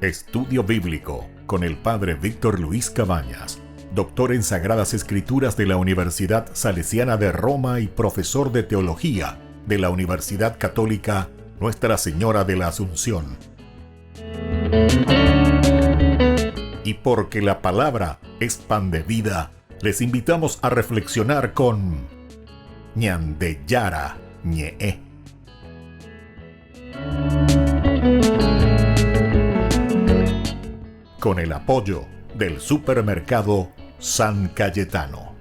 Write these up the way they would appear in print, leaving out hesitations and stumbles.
Estudio Bíblico con el Padre Víctor Luis Cabañas, doctor en Sagradas Escrituras de la Universidad Salesiana de Roma y profesor de Teología de la Universidad Católica Nuestra Señora de la Asunción. Y porque la palabra es pan de vida, les invitamos a reflexionar con Ñandeyara Ñe'e. Con el apoyo del supermercado San Cayetano.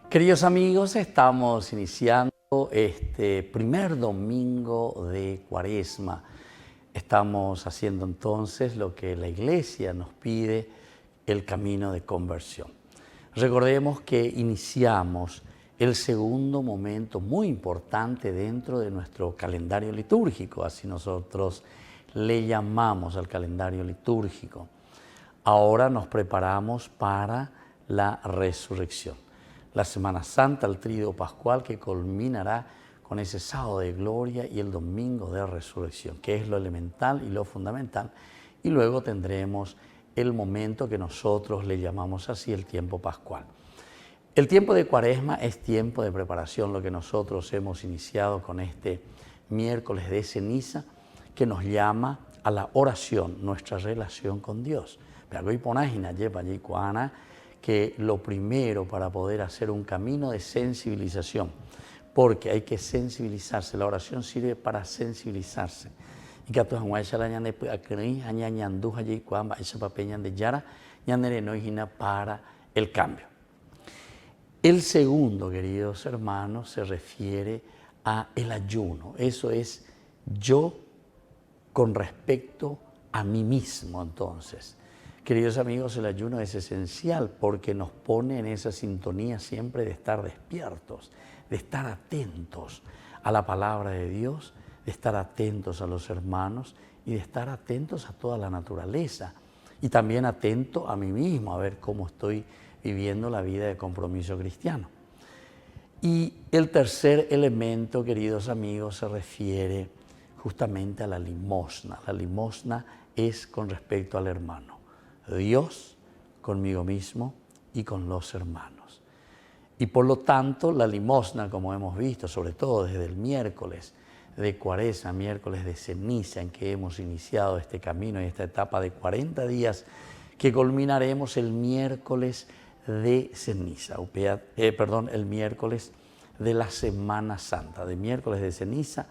Queridos amigos, estamos iniciando este primer domingo de Cuaresma. Estamos haciendo entonces lo que la Iglesia nos pide, el camino de conversión. Recordemos que iniciamos el segundo momento muy importante dentro de nuestro calendario litúrgico, así nosotros le llamamos al calendario litúrgico. Ahora nos preparamos para la resurrección. La Semana Santa, el Tríodo Pascual, que culminará con ese sábado de gloria y el domingo de resurrección, que es lo elemental y lo fundamental. Y luego tendremos el momento que nosotros le llamamos así el tiempo pascual. El tiempo de Cuaresma es tiempo de preparación, lo que nosotros hemos iniciado con este miércoles de ceniza, que nos llama a la oración, nuestra relación con Dios. Que lo primero para poder hacer un camino de sensibilización, porque hay que sensibilizarse, la oración sirve para sensibilizarse. Y que para el cambio. El segundo, queridos hermanos, se refiere a el ayuno. Eso es yo con respecto a mí mismo, entonces. Queridos amigos, el ayuno es esencial porque nos pone en esa sintonía siempre de estar despiertos, de estar atentos a la palabra de Dios, de estar atentos a los hermanos y de estar atentos a toda la naturaleza. Y también atento a mí mismo, a ver cómo estoy viviendo la vida de compromiso cristiano. Y el tercer elemento, queridos amigos, se refiere justamente a la limosna. La limosna es con respecto al hermano. Dios, conmigo mismo y con los hermanos. Y por lo tanto, la limosna, como hemos visto, sobre todo desde el miércoles de Cuaresma, miércoles de ceniza, en que hemos iniciado este camino y esta etapa de 40 días, que culminaremos el miércoles de ceniza, el miércoles de la Semana Santa, de miércoles de ceniza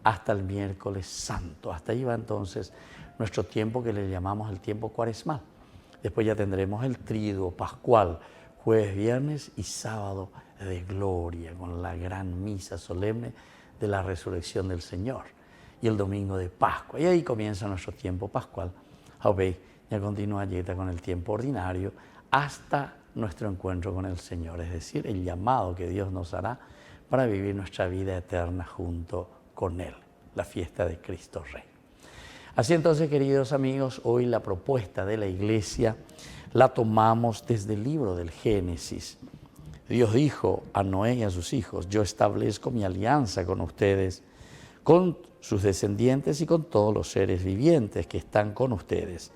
hasta el miércoles santo. Hasta ahí va entonces nuestro tiempo que le llamamos el tiempo cuaresmal. Después ya tendremos el Tríodo Pascual, jueves, viernes y sábado de gloria, con la gran misa solemne de la resurrección del Señor. Y el domingo de Pascua. Y ahí comienza nuestro tiempo pascual. Ya continúa con el tiempo ordinario hasta nuestro encuentro con el Señor. Es decir, el llamado que Dios nos hará para vivir nuestra vida eterna junto con Él. La fiesta de Cristo Rey. Así entonces, queridos amigos, hoy la propuesta de la Iglesia la tomamos desde el libro del Génesis. Dios dijo a Noé y a sus hijos: yo establezco mi alianza con ustedes, con sus descendientes y con todos los seres vivientes que están con ustedes,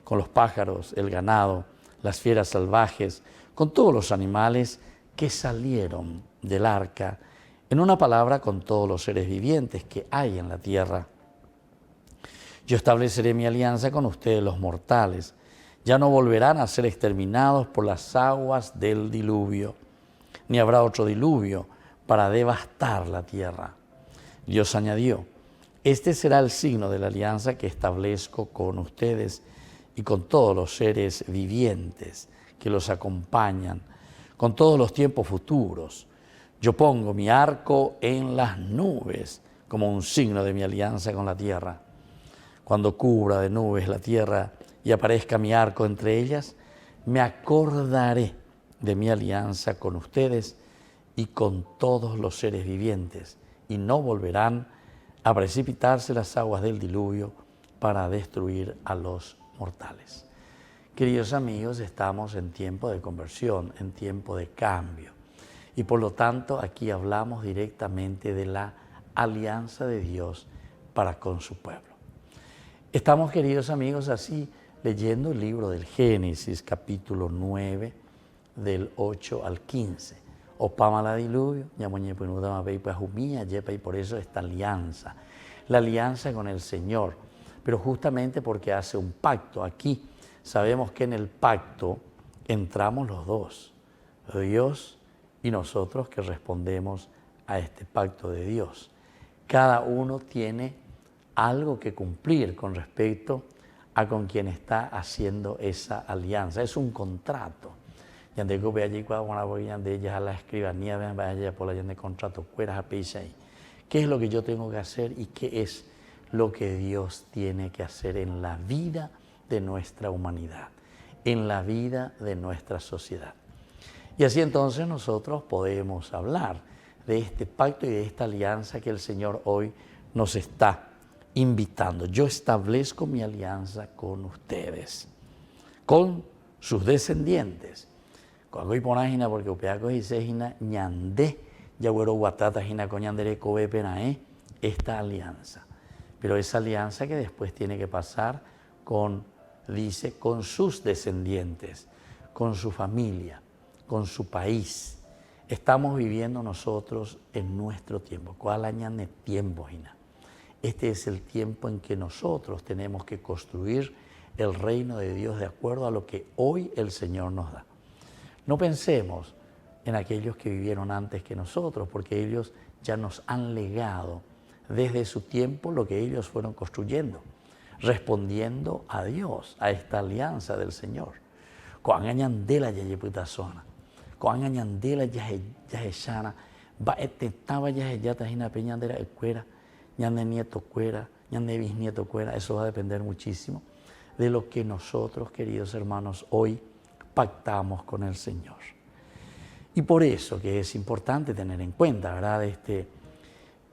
con los pájaros, el ganado, las fieras salvajes, con todos los animales que salieron del arca, en una palabra, con todos los seres vivientes que hay en la tierra. Yo estableceré mi alianza con ustedes, los mortales. Ya no volverán a ser exterminados por las aguas del diluvio, ni habrá otro diluvio para devastar la tierra. Dios añadió: este será el signo de la alianza que establezco con ustedes y con todos los seres vivientes que los acompañan, con todos los tiempos futuros. Yo pongo mi arco en las nubes como un signo de mi alianza con la tierra. Cuando cubra de nubes la tierra y aparezca mi arco entre ellas, me acordaré de mi alianza con ustedes y con todos los seres vivientes, y no volverán a precipitarse las aguas del diluvio para destruir a los mortales. Queridos amigos, estamos en tiempo de conversión, en tiempo de cambio. Y por lo tanto, aquí hablamos directamente de la alianza de Dios para con su pueblo. Estamos, queridos amigos, así leyendo el libro del Génesis, capítulo 9, del 8 al 15. Opama diluvio, y por eso esta alianza, la alianza con el Señor, pero justamente porque hace un pacto. Aquí sabemos que en el pacto entramos los dos, Dios y nosotros que respondemos a este pacto de Dios. Cada uno tiene algo que cumplir con respecto a con quien está haciendo esa alianza. Es un contrato. Yande que ve allí cuando voy de ella a la escribanía, ven vaya por la yande contrato, cueras a pisa ahí. ¿Qué es lo que yo tengo que hacer y qué es lo que Dios tiene que hacer en la vida de nuestra humanidad, en la vida de nuestra sociedad? Y así entonces nosotros podemos hablar de este pacto y de esta alianza que el Señor hoy nos está invitando. Yo establezco mi alianza con ustedes, con sus descendientes. Cuando hay ponágina porque upeaco y sejina ñandé, ya güero guatata jina coñandere cobe penae, esta alianza. Pero esa alianza que después tiene que pasar con, dice, con sus descendientes, con su familia, con su país. Estamos viviendo nosotros en nuestro tiempo. ¿Cuál año de tiempo, Gina? Este es el tiempo en que nosotros tenemos que construir el reino de Dios de acuerdo a lo que hoy el Señor nos da. No pensemos en aquellos que vivieron antes que nosotros, porque ellos ya nos han legado desde su tiempo lo que ellos fueron construyendo, respondiendo a Dios, a esta alianza del Señor. Cuando añan de la yayeputazona, cuando añan de la yayeshana, va estaba yayata jina peñandera el cuera, ñande nieto cuera, ñande bisnieto cuera. Eso va a depender muchísimo de lo que nosotros, queridos hermanos, hoy pactamos con el Señor. Y por eso que es importante tener en cuenta, ¿verdad?,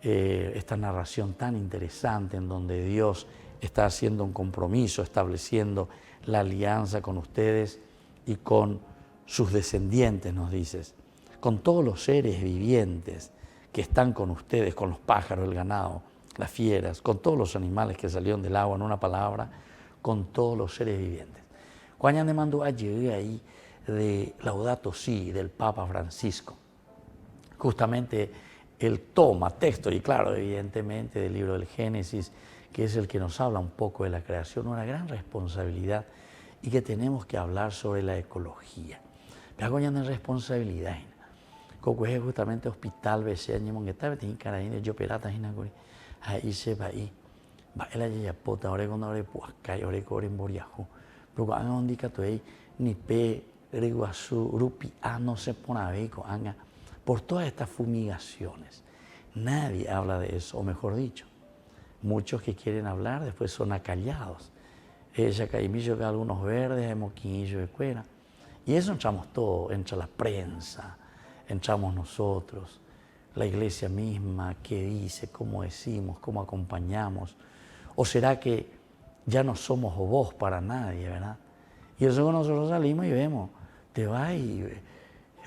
esta narración tan interesante en donde Dios está haciendo un compromiso, estableciendo la alianza con ustedes y con sus descendientes, nos dices, con todos los seres vivientes que están con ustedes, con los pájaros, el ganado, las fieras, con todos los animales que salieron del agua, en una palabra, con todos los seres vivientes. Cuando me mandó allí ahí de Laudato Si, del Papa Francisco, justamente él toma texto, y claro, evidentemente del libro del Génesis, que es el que nos habla un poco de la creación, una gran responsabilidad, y que tenemos que hablar sobre la ecología. Pero hago responsabilidad. Como es justamente hospital, veces año mongueta, tiene cara de yo perata, ahí se va ahí, va el ayapota, ahora cuando ahora puasca, ahora cobre en boriajo. Pero cuando han dicho ahí, ni pe, reguazú, rupi, no se pone a ver, por todas estas fumigaciones. Nadie habla de eso, o mejor dicho, muchos que quieren hablar después son acallados. Ella caimillo que algunos verdes, moquillo de cuera. Y eso entramos todo, entra la prensa, entramos nosotros, la iglesia misma, qué dice, cómo decimos, cómo acompañamos. ¿O será que ya no somos voz para nadie, verdad? Y eso que nosotros salimos y vemos, te va y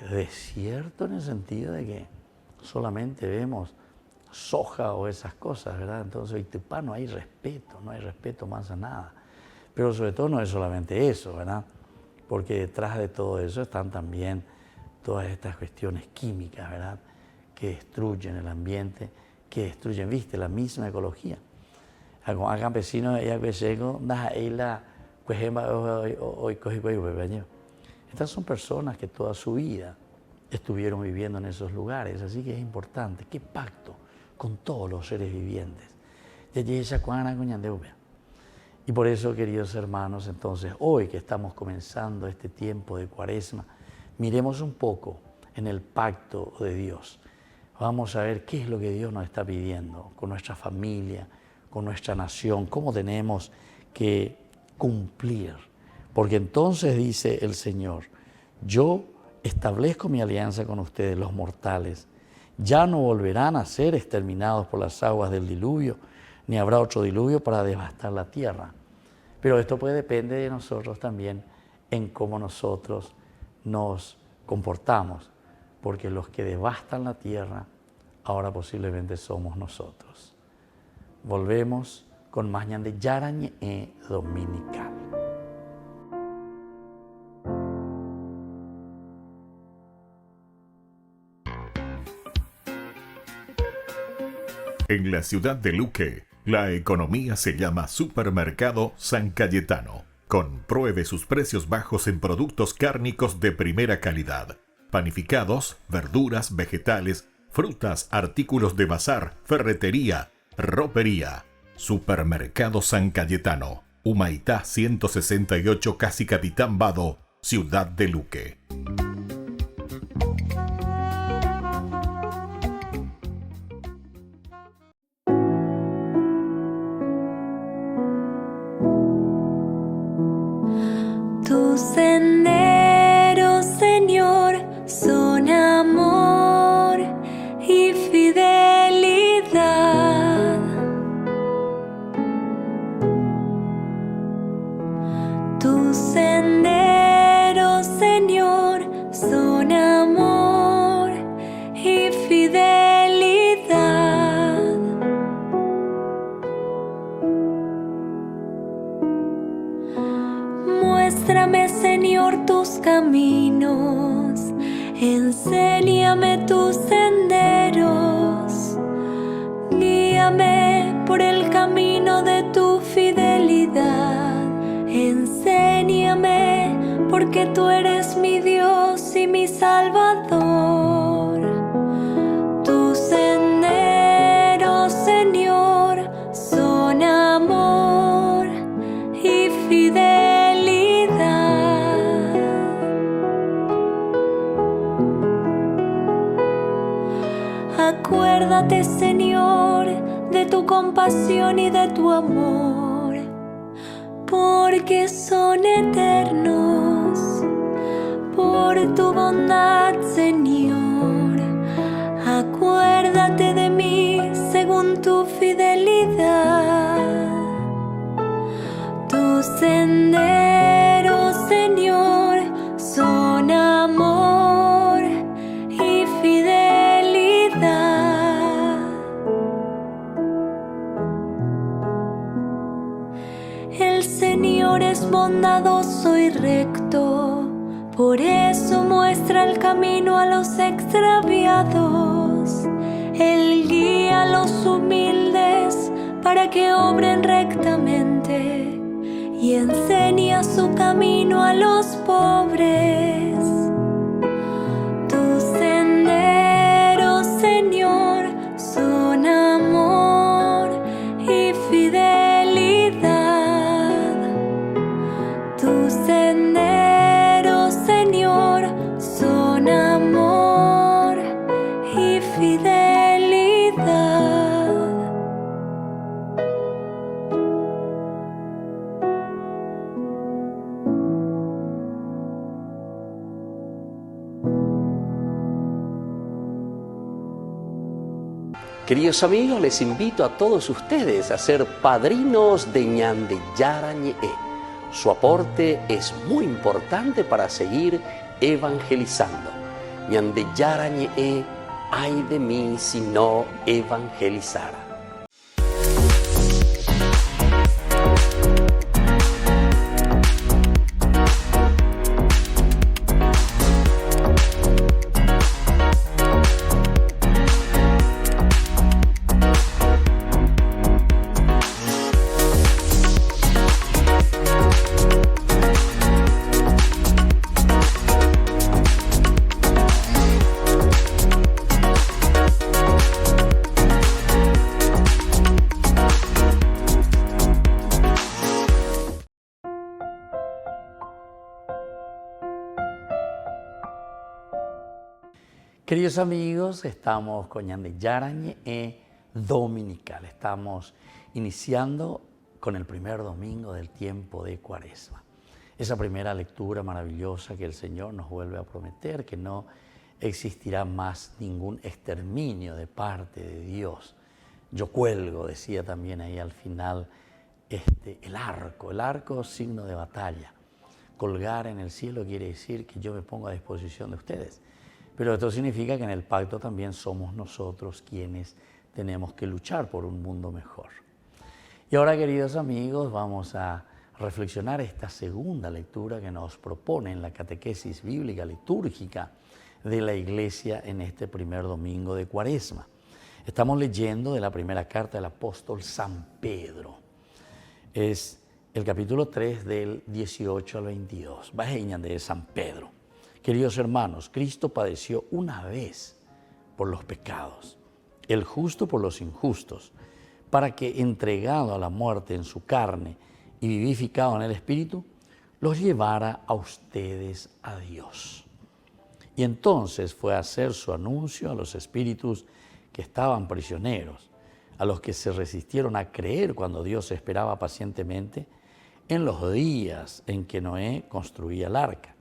desierto en el sentido de que solamente vemos soja o esas cosas, ¿verdad? Entonces, en Tupá no hay respeto más a nada. Pero sobre todo no es solamente eso, ¿verdad? Porque detrás de todo eso están también todas estas cuestiones químicas, ¿verdad?, que destruyen el ambiente, que destruyen, viste, la misma ecología. A campesinos y a veces estas son personas que toda su vida estuvieron viviendo en esos lugares, así que es importante. ¿Qué pacto con todos los seres vivientes? Y por eso, queridos hermanos, entonces, hoy que estamos comenzando este tiempo de Cuaresma, miremos un poco en el pacto de Dios. Vamos a ver qué es lo que Dios nos está pidiendo con nuestra familia, con nuestra nación, cómo tenemos que cumplir. Porque entonces dice el Señor, yo establezco mi alianza con ustedes, los mortales. Ya no volverán a ser exterminados por las aguas del diluvio, ni habrá otro diluvio para devastar la tierra. Pero esto pues depende de nosotros también en cómo nosotros nos comportamos, porque los que devastan la tierra ahora posiblemente somos nosotros. Volvemos con más Ñande Yarañe dominical. En la ciudad de Luque, la economía se llama Supermercado San Cayetano. Compruebe sus precios bajos en productos cárnicos de primera calidad. Panificados, verduras, vegetales, frutas, artículos de bazar, ferretería, ropería. Supermercado San Cayetano, Humaitá 168, Casi Capitán Vado, ciudad de Luque. Tus senderos, Señor, son amor y fidelidad. Tus senderos, Señor, son amor y fidelidad. Muéstrame, Señor, tus caminos, enséñame tus senderos, guíame por el camino de tu fidelidad, enséñame porque tú eres mi Dios y mi Salvador. Tus senderos, Señor, son amor y fidelidad. Acuérdate, Señor, de tu compasión y de tu amor, porque son eternos. Por tu bondad, Señor, acuérdate de mí según tu fidelidad. Tus senderos, Señor, son amor y fidelidad. El Señor es bondadoso y recto, por eso muestra el camino a los extraviados. Él guía a los humildes para que obren rectamente y enseña su camino a los pobres. Tus senderos, Señor, son amor y fidelidad. Tus senderos, Señor, son amor y fidelidad. Queridos amigos, les invito a todos ustedes a ser padrinos de Ñande Yarañe. Su aporte es muy importante para seguir evangelizando. Ñande Yarañe, ay de mí si no evangelizara. Queridos amigos, estamos con Ñande Yarañe dominical. Estamos iniciando con el primer domingo del tiempo de Cuaresma. Esa primera lectura maravillosa que el Señor nos vuelve a prometer, que no existirá más ningún exterminio de parte de Dios. Yo cuelgo, decía también ahí al final el arco signo de batalla. Colgar en el cielo quiere decir que yo me pongo a disposición de ustedes. Pero esto significa que en el pacto también somos nosotros quienes tenemos que luchar por un mundo mejor. Y ahora, queridos amigos, vamos a reflexionar esta segunda lectura que nos propone en la catequesis bíblica litúrgica de la Iglesia en este primer domingo de Cuaresma. Estamos leyendo de la primera carta del apóstol San Pedro. Es el capítulo 3 del 18 al 22. Bajeñan de San Pedro. Queridos hermanos, Cristo padeció una vez por los pecados, el justo por los injustos, para que, entregado a la muerte en su carne y vivificado en el Espíritu, los llevara a ustedes a Dios. Y entonces fue a hacer su anuncio a los espíritus que estaban prisioneros, a los que se resistieron a creer cuando Dios esperaba pacientemente en los días en que Noé construía el arca.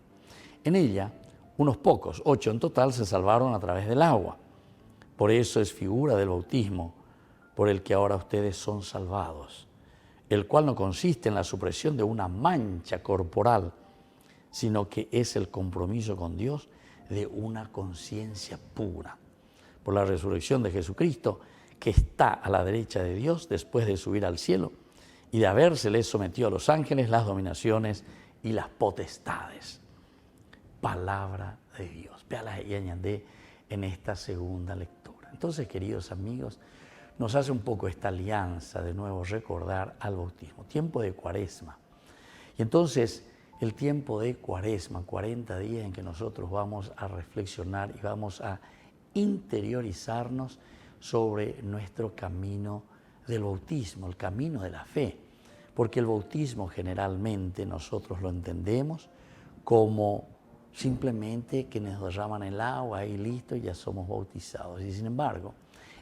En ella, unos pocos, 8 en total, se salvaron a través del agua. Por eso es figura del bautismo por el que ahora ustedes son salvados, el cual no consiste en la supresión de una mancha corporal, sino que es el compromiso con Dios de una conciencia pura. Por la resurrección de Jesucristo, que está a la derecha de Dios después de subir al cielo y de habérsele sometido a los ángeles, las dominaciones y las potestades. Palabra de Dios. Véala y añade en esta segunda lectura. Entonces, queridos amigos, nos hace un poco esta alianza de nuevo recordar al bautismo. Tiempo de Cuaresma. Y entonces, el tiempo de Cuaresma, 40 días en que nosotros vamos a reflexionar y vamos a interiorizarnos sobre nuestro camino del bautismo, el camino de la fe. Porque el bautismo generalmente nosotros lo entendemos como simplemente que nos derraman el agua y listo, ya somos bautizados. Y sin embargo,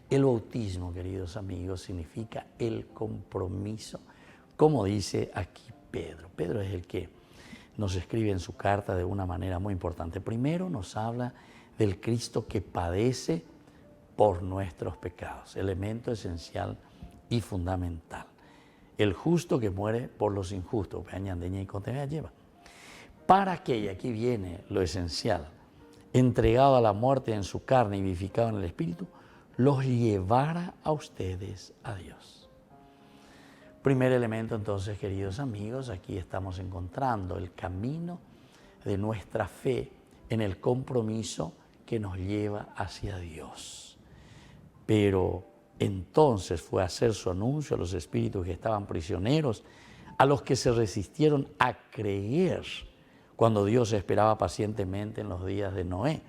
el bautismo, queridos amigos, significa el compromiso, como dice aquí Pedro. Pedro es el que nos escribe en su carta de una manera muy importante. Primero nos habla del Cristo que padece por nuestros pecados, elemento esencial y fundamental. El justo que muere por los injustos, para que, y aquí viene lo esencial, entregado a la muerte en su carne y vivificado en el Espíritu, los llevara a ustedes a Dios. Primer elemento entonces, queridos amigos, aquí estamos encontrando el camino de nuestra fe en el compromiso que nos lleva hacia Dios. Pero entonces fue a hacer su anuncio a los espíritus que estaban prisioneros, a los que se resistieron a creer cuando Dios esperaba pacientemente en los días de Noé,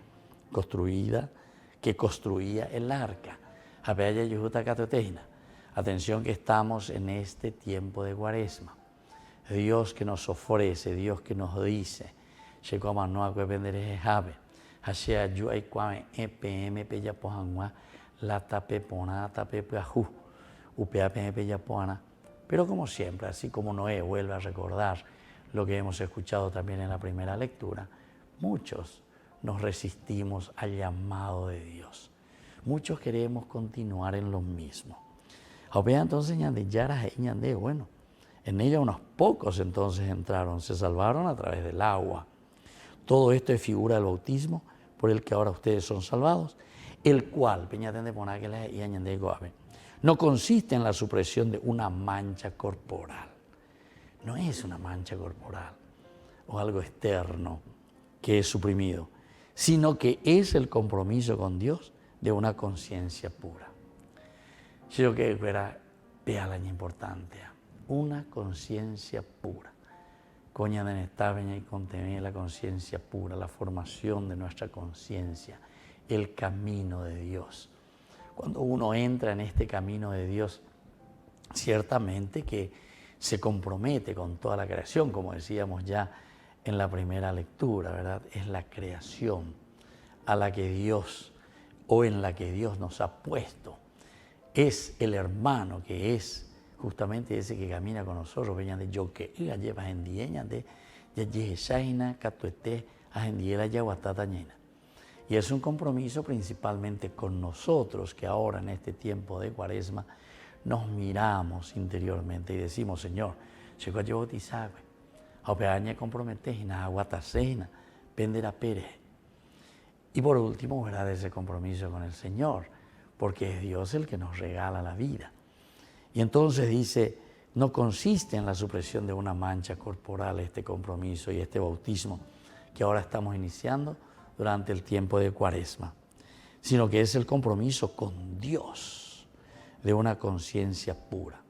que construía el arca. Atención que estamos en este tiempo de Cuaresma. Dios que nos ofrece, Dios que nos dice, pero como siempre, así como Noé vuelve a recordar lo que hemos escuchado también en la primera lectura, muchos nos resistimos al llamado de Dios. Muchos queremos continuar en lo mismo. Entonces, bueno, en ella unos pocos entonces entraron, se salvaron a través del agua. Todo esto es figura del bautismo por el que ahora ustedes son salvados, el cual, no consiste en la supresión de una mancha corporal. No es una mancha corporal o algo externo que es suprimido, sino que es el compromiso con Dios de una conciencia pura. Yo creo que era la importante, una conciencia pura. Coña de Nestaveña y contener la conciencia pura, la formación de nuestra conciencia, el camino de Dios. Cuando uno entra en este camino de Dios, ciertamente que se compromete con toda la creación, como decíamos ya en la primera lectura, ¿verdad? Es la creación a la que Dios, o en la que Dios nos ha puesto. Es el hermano que es justamente ese que camina con nosotros, de yo que lleva en dieña de yesaina catuete agendiela yaguatatañena. Y es un compromiso principalmente con nosotros que ahora en este tiempo de Cuaresma nos miramos interiormente y decimos, Señor, llego yo bautizar, a operar comprometes y nada guatacena, pendera pere. Y por último, ¿verdad?, ese compromiso con el Señor, porque es Dios el que nos regala la vida. Y entonces dice, no consiste en la supresión de una mancha corporal este compromiso y este bautismo que ahora estamos iniciando durante el tiempo de Cuaresma, sino que es el compromiso con Dios de una conciencia pura.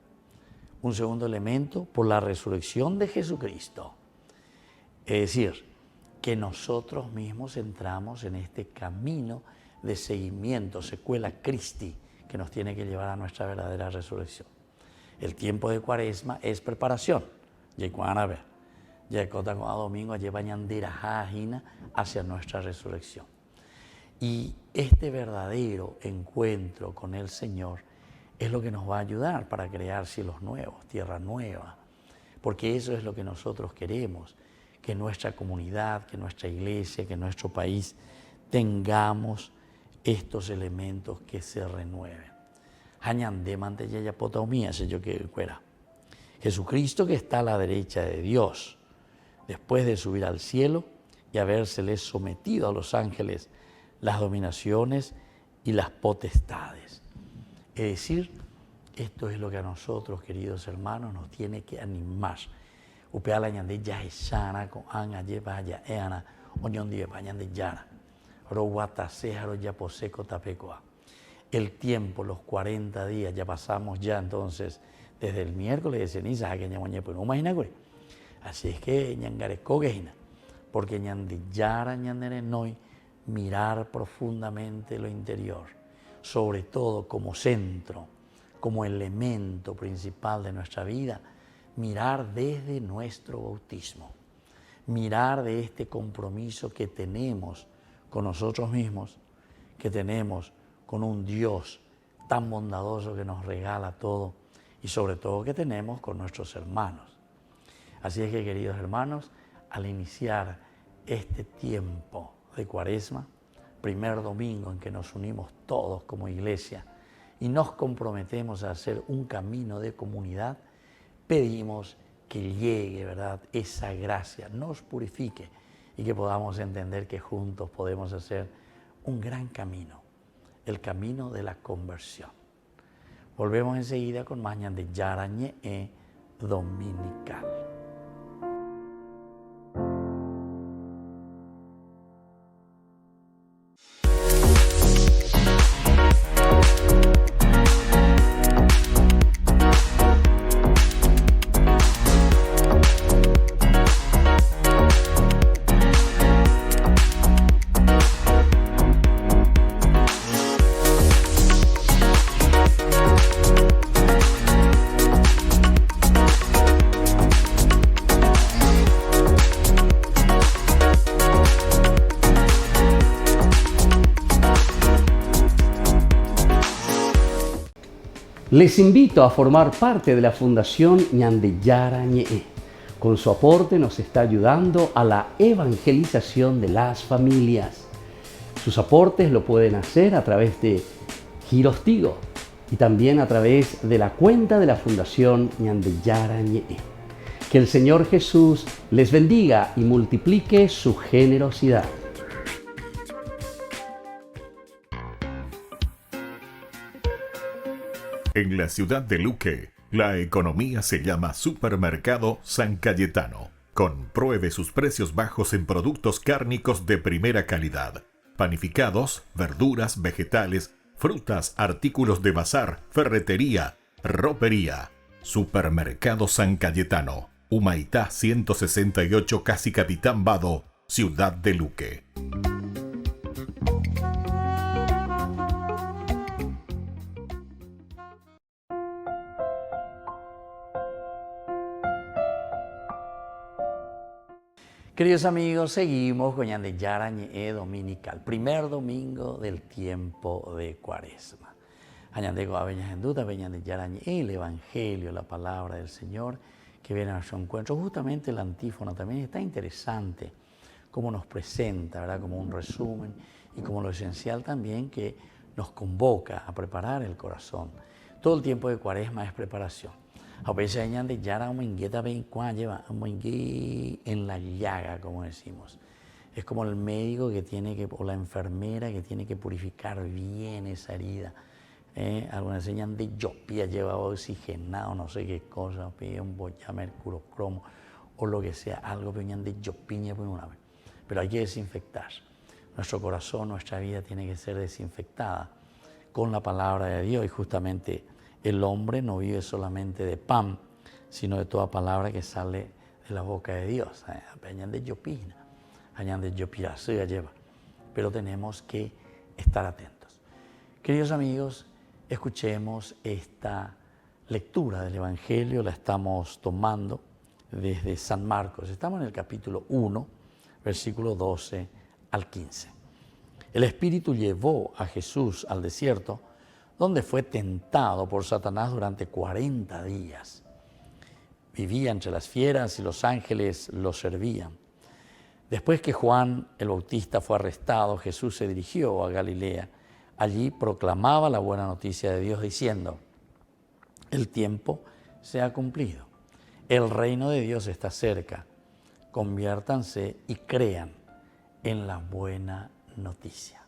Un segundo elemento, por la resurrección de Jesucristo. Es decir, que nosotros mismos entramos en este camino de seguimiento, secuela Christi, que nos tiene que llevar a nuestra verdadera resurrección. El tiempo de Cuaresma es preparación. Domingo hacia nuestra resurrección. Y este verdadero encuentro con el Señor es lo que nos va a ayudar para crear cielos nuevos, tierra nueva, porque eso es lo que nosotros queremos, que nuestra comunidad, que nuestra iglesia, que nuestro país tengamos estos elementos que se renueven. Jesucristo, que está a la derecha de Dios, después de subir al cielo y habérseles sometido a los ángeles las dominaciones y las potestades. Es decir, esto es lo que a nosotros, queridos hermanos, nos tiene que animar. El tiempo, los 40 días, ya pasamos ya entonces desde el miércoles de ceniza, así es que porque mirar profundamente lo interior, sobre todo como centro, como elemento principal de nuestra vida, mirar desde nuestro bautismo, mirar de este compromiso que tenemos con nosotros mismos, que tenemos con un Dios tan bondadoso que nos regala todo y sobre todo que tenemos con nuestros hermanos. Así es que, queridos hermanos, al iniciar este tiempo de Cuaresma, primer domingo en que nos unimos todos como iglesia y nos comprometemos a hacer un camino de comunidad, pedimos que llegue, ¿verdad?, esa gracia, nos purifique y que podamos entender que juntos podemos hacer un gran camino, el camino de la conversión. Volvemos enseguida con Mañana de Yarañe Dominical. Les invito a formar parte de la Fundación Ñandeyara Ñe'e. Con su aporte nos está ayudando a la evangelización de las familias. Sus aportes lo pueden hacer a través de Giros Tigo y también a través de la cuenta de la Fundación Ñandeyara Ñe'e. Que el Señor Jesús les bendiga y multiplique su generosidad. En la ciudad de Luque, la economía se llama Supermercado San Cayetano. Compruebe sus precios bajos en productos cárnicos de primera calidad. Panificados, verduras, vegetales, frutas, artículos de bazar, ferretería, ropería. Supermercado San Cayetano. Humaitá 168, Casi Capitán Vado, ciudad de Luque. Queridos amigos, seguimos con Ñandeyara Ñe'e Dominical, primer domingo del tiempo de Cuaresma. Añandego Aveñajenduta, Ñandeyara Ñe'e, el Evangelio, la palabra del Señor que viene a nuestro encuentro. Justamente la antífona también está interesante, cómo nos presenta, ¿verdad?, como un resumen y como lo esencial también que nos convoca a preparar el corazón. Todo el tiempo de Cuaresma es preparación. A veces añaden de yara en la llaga, como decimos. Es como el médico que tiene que, o la enfermera que tiene que purificar bien esa herida. Algunos enseñan de yopía, llevado oxigenado, no sé qué cosa, un boya, mercurocromo o lo que sea, algo que venían de yopiña por una vez. Pero hay que desinfectar. Nuestro corazón, nuestra vida tiene que ser desinfectada con la palabra de Dios, y justamente el hombre no vive solamente de pan, sino de toda palabra que sale de la boca de Dios. Añaden de yopina, añaden de yopira, se lleva. Pero tenemos que estar atentos. Queridos amigos, escuchemos esta lectura del Evangelio, la estamos tomando desde San Marcos. Estamos en el capítulo 1, versículo 12 al 15. El Espíritu llevó a Jesús al desierto, donde fue tentado por Satanás durante 40 días. Vivía entre las fieras y los ángeles lo servían. Después que Juan el Bautista fue arrestado, Jesús se dirigió a Galilea. Allí proclamaba la buena noticia de Dios diciendo: el tiempo se ha cumplido, el reino de Dios está cerca, conviértanse y crean en la buena noticia.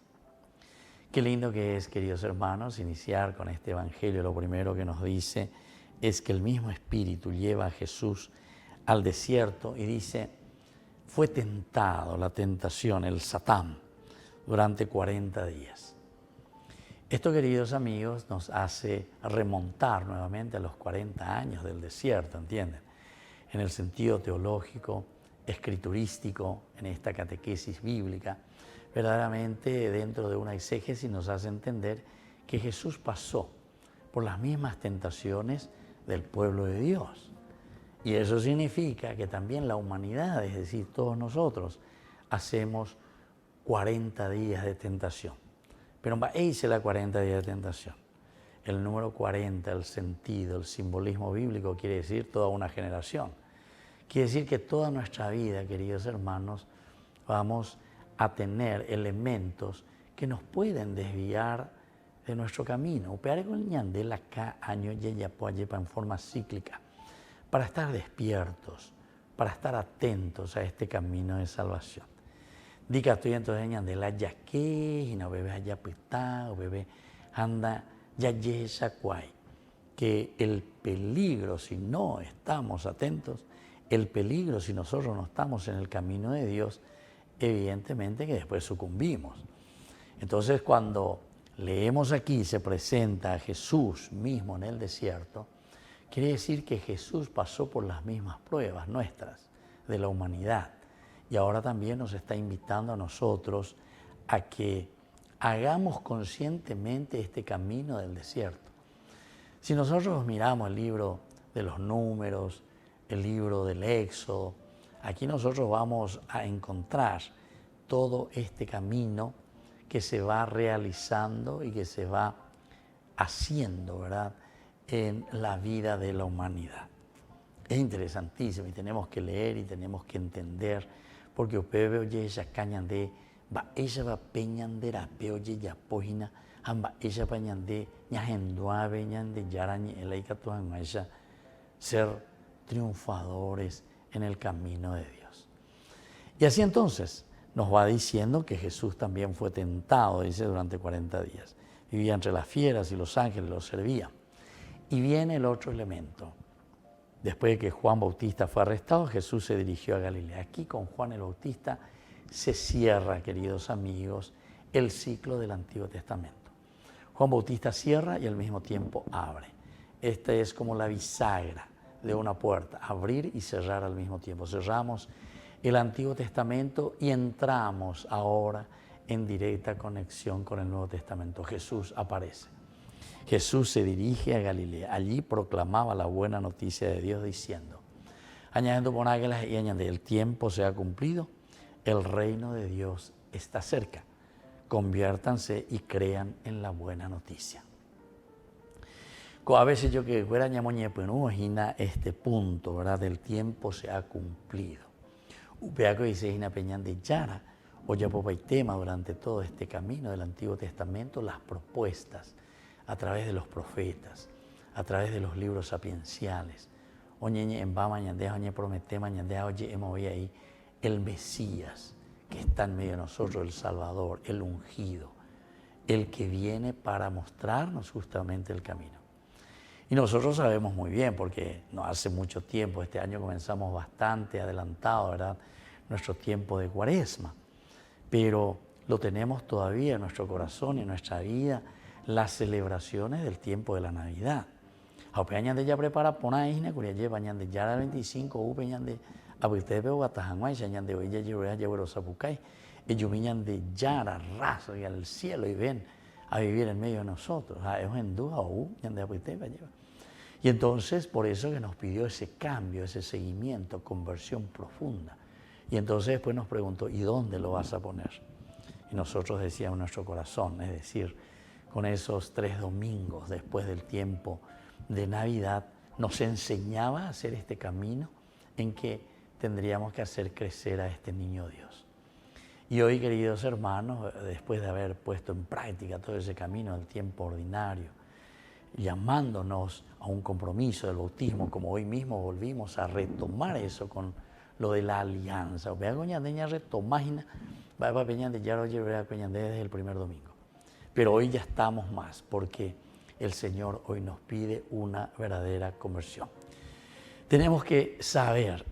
Qué lindo que es, queridos hermanos, iniciar con este Evangelio. Lo primero que nos dice es que el mismo Espíritu lleva a Jesús al desierto y dice: fue tentado, la tentación, el Satán, durante 40 días. Esto, queridos amigos, nos hace remontar nuevamente a los 40 años del desierto, ¿entienden? En el sentido teológico, escriturístico, en esta catequesis bíblica, verdaderamente dentro de una exégesis nos hace entender que Jesús pasó por las mismas tentaciones del pueblo de Dios. Y eso significa que también la humanidad, es decir, todos nosotros, hacemos 40 días de tentación. Pero hice la 40 días de tentación. El número 40, el sentido, el simbolismo bíblico quiere decir toda una generación. Quiere decir que toda nuestra vida, queridos hermanos, vamos a tener elementos que nos pueden desviar de nuestro camino. Operar con el ñandel acá año en forma cíclica, para estar despiertos, para estar atentos a este camino de salvación. Diga estoy entonces ñandela ya que, y no bebé allá pitá, o bebé anda ya yesa cuay. Que el peligro, si no estamos atentos, el peligro, si nosotros no estamos en el camino de Dios, evidentemente que después sucumbimos. Entonces, cuando leemos aquí, se presenta a Jesús mismo en el desierto, quiere decir que Jesús pasó por las mismas pruebas nuestras, de la humanidad. Y ahora también nos está invitando a nosotros a que hagamos conscientemente este camino del desierto. Si nosotros miramos el libro de los Números, el libro del Éxodo, aquí nosotros vamos a encontrar todo este camino que se va realizando y que se va haciendo, ¿verdad?, en la vida de la humanidad. Es interesantísimo y tenemos que leer y tenemos que entender, porque ustedes oye esa caña de va ella va peñandera oye ya pojina amba ella pañande ñahendua beñande yarañe elaika tuan ella ser triunfadores en el camino de Dios. Y así entonces nos va diciendo que Jesús también fue tentado, dice, durante 40 días. Vivía entre las fieras y los ángeles lo servían. Y viene el otro elemento. Después de que Juan Bautista fue arrestado, Jesús se dirigió a Galilea. Aquí con Juan el Bautista se cierra, queridos amigos, el ciclo del Antiguo Testamento. Juan Bautista cierra y al mismo tiempo abre. Esta es como la bisagra de una puerta, abrir y cerrar al mismo tiempo. Cerramos el Antiguo Testamento y entramos ahora en directa conexión con el Nuevo Testamento. Jesús aparece. Jesús se dirige a Galilea. Allí proclamaba la buena noticia de Dios diciendo: añadiendo por águilas y añade, el tiempo se ha cumplido, el reino de Dios está cerca. Conviértanse y crean en la buena noticia. A veces yo que fuera ñamoñe, pues no imagina este punto, ¿verdad? Del tiempo se ha cumplido. Upeaco dice Ina Peñán de Yara, o ya tema durante todo este camino del Antiguo Testamento, las propuestas a través de los profetas, a través de los libros sapienciales. Oye, en va mañana, oye, promete mañana, oye, hemos oído ahí el Mesías que está en medio de nosotros, el Salvador, el ungido, el que viene para mostrarnos justamente el camino. Y nosotros sabemos muy bien, porque no hace mucho tiempo, este año comenzamos bastante adelantado, ¿verdad? Nuestro tiempo de Cuaresma, pero lo tenemos todavía en nuestro corazón y en nuestra vida, las celebraciones del tiempo de la Navidad. Apeñan de ya prepara pona isna curia lleva ñan de ya 25 upeñan de abitepe o atajanguay ñan de hoy ya lleva ya güero sapucay y yumiñan de yara raso y al cielo y ven a vivir en medio de nosotros. Es en duda o ñan de abitepe lleva. Y entonces por eso que nos pidió ese cambio, ese seguimiento, conversión profunda. Y entonces después nos preguntó, ¿y dónde lo vas a poner? Y nosotros decíamos en nuestro corazón, es decir, con esos 3 domingos después del tiempo de Navidad, nos enseñaba a hacer este camino en que tendríamos que hacer crecer a este niño Dios. Y hoy, queridos hermanos, después de haber puesto en práctica todo ese camino del tiempo ordinario, llamándonos a un compromiso del bautismo, como hoy mismo volvimos a retomar eso con lo de la alianza. Desde el primer domingo. Pero hoy ya estamos más, porque el Señor hoy nos pide una verdadera conversión. Tenemos que saber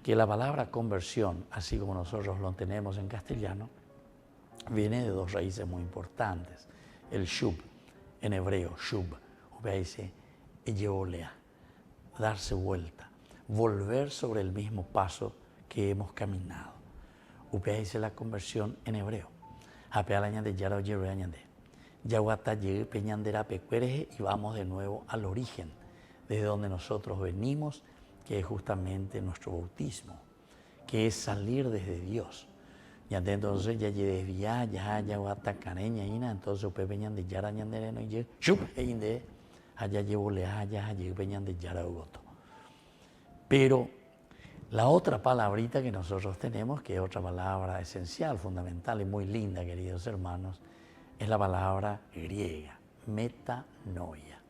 que la palabra conversión, así como nosotros lo tenemos en castellano, viene de 2 raíces muy importantes. El shub, en hebreo, shub, dice yeolea, darse vuelta, volver sobre el mismo paso que hemos caminado. Dice la conversión en hebreo. Y vamos de nuevo al origen, desde donde nosotros venimos, que es justamente nuestro bautismo, que es salir desde Dios. Y entonces ya desvía, ya guata careña ina, entonces peñan de yara ñandere no ye, chup de allá llevo lea, ya peñan de yara ugoto. Pero la otra palabrita que nosotros tenemos, que es otra palabra esencial, fundamental y muy linda, queridos hermanos, es la palabra griega, metanoia.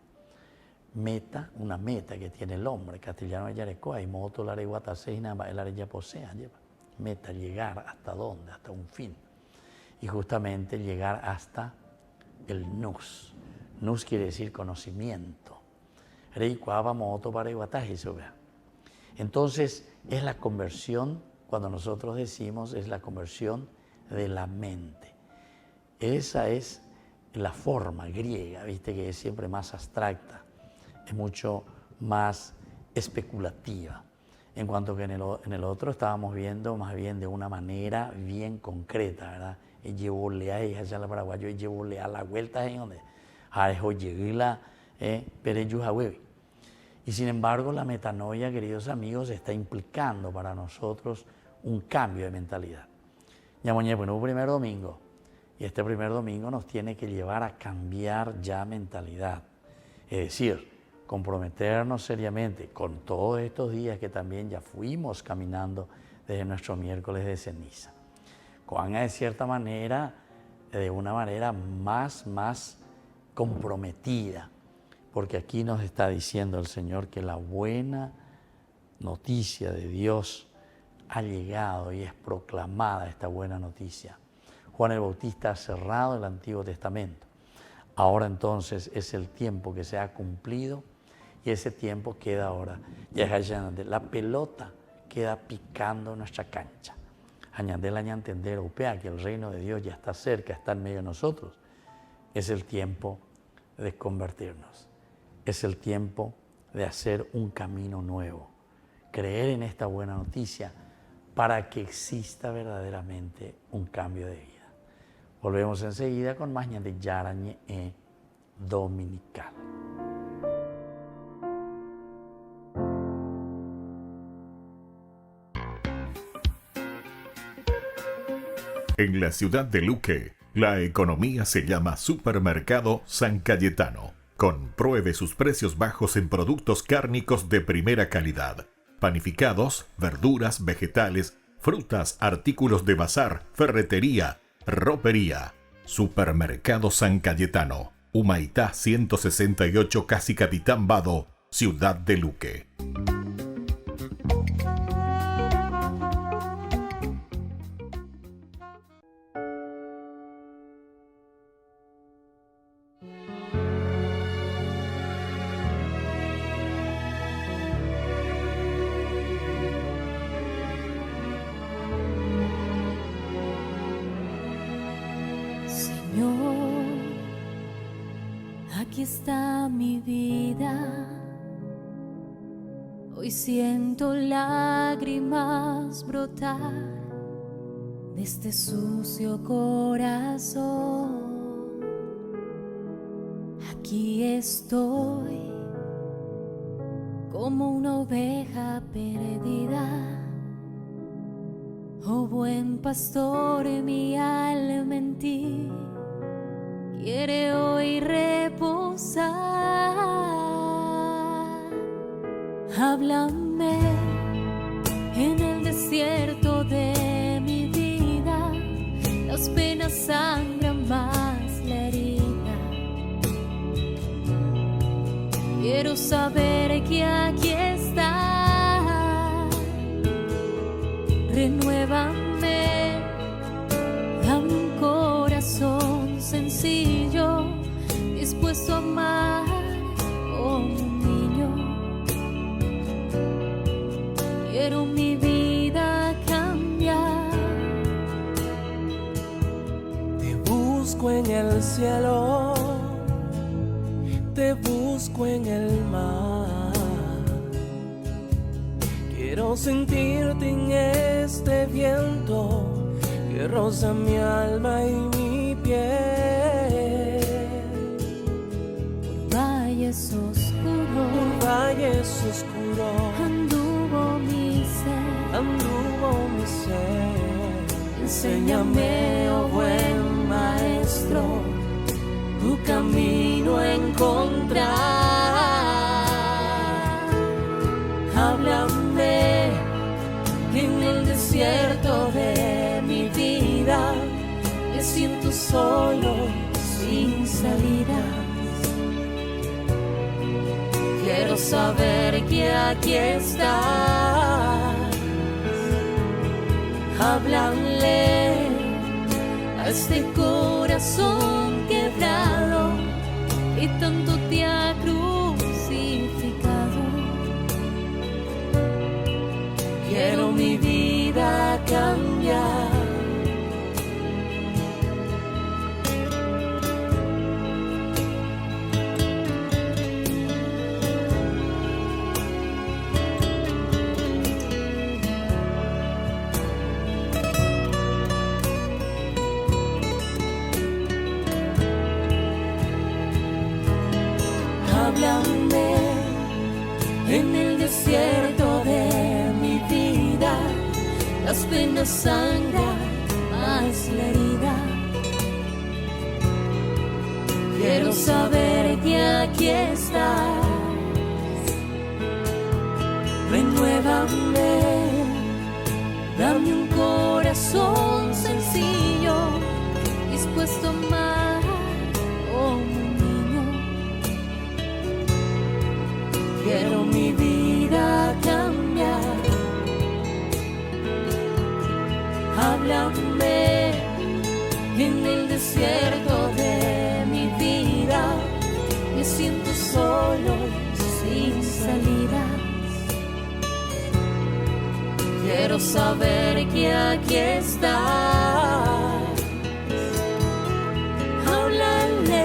Meta, una meta que tiene el hombre, castellano yarecoa, y moto la reguataseina, el areya posea, lleva. Meta, llegar hasta dónde, hasta un fin. Y justamente llegar hasta el nous. Nous quiere decir conocimiento. Reikuaba moto para iguataje, vea. Entonces, es la conversión, cuando nosotros decimos, es la conversión de la mente. Esa es la forma griega, viste, que es siempre más abstracta, es mucho más especulativa. En cuanto que en el otro estábamos viendo más bien de una manera bien concreta, ¿verdad? Llevo lea y allá la paraguayo, llevo lea la vuelta en donde arejo llegué la pereyujahuevi. Y sin embargo, la metanoia, queridos amigos, está implicando para nosotros un cambio de mentalidad. Ya mañana, bueno, un primer domingo, y este primer domingo nos tiene que llevar a cambiar ya mentalidad. Es decir, comprometernos seriamente con todos estos días que también ya fuimos caminando desde nuestro miércoles de ceniza. Con de cierta manera, de una manera más comprometida, porque aquí nos está diciendo el Señor que la buena noticia de Dios ha llegado y es proclamada esta buena noticia. Juan el Bautista ha cerrado el Antiguo Testamento. Ahora entonces es el tiempo que se ha cumplido y ese tiempo queda ahora. La pelota queda picando nuestra cancha. Añandela entender que el reino de Dios ya está cerca, está en medio de nosotros. Es el tiempo de convertirnos. Es el tiempo de hacer un camino nuevo. Creer en esta buena noticia para que exista verdaderamente un cambio de vida. Volvemos enseguida con más de Yarañe Dominical. En la ciudad de Luque, la economía se llama Supermercado San Cayetano. Compruebe sus precios bajos en productos cárnicos de primera calidad. Panificados, verduras, vegetales, frutas, artículos de bazar, ferretería, ropería. Supermercado San Cayetano. Humaitá 168, Casi Capitán Vado, Ciudad de Luque. Señor, aquí está mi vida. Hoy siento lágrimas brotar de este sucio corazón. Aquí estoy como una oveja perdida. Oh buen pastor, mi alma en ti quiere hoy reposar. Háblame en el desierto de mi vida, las penas sangran más la herida. Quiero saber que aquí estás. Renuévame, dame un corazón sencillo, dispuesto a amar como un niño. Quiero mi vida cambiar. Te busco en el cielo, te busco en el mar. Quiero sentirte en este viento que roza mi alma y mi piel. Por valles oscuros, Por valles oscuros anduvo mi ser. anduvo mi ser. Enséñame, oh buen maestro, tu camino a encontrar. Háblame en el desierto de mi vida. Me siento solo, sin salidas. Quiero saber que aquí estás. Háblale a este corazón quebrado y tanto te ha crucificado. Quiero mi vida cambiar. Háblame en el desierto de mi vida, las penas sangran más la herida. Quiero saber que aquí estás. Renuévame, dame un corazón sencillo, dispuesto a amar como un niño. Quiero mi vida cambiar. Háblame en el desierto de mi vida. Me siento solo, sin salidas. Quiero saber que aquí estás. Háblale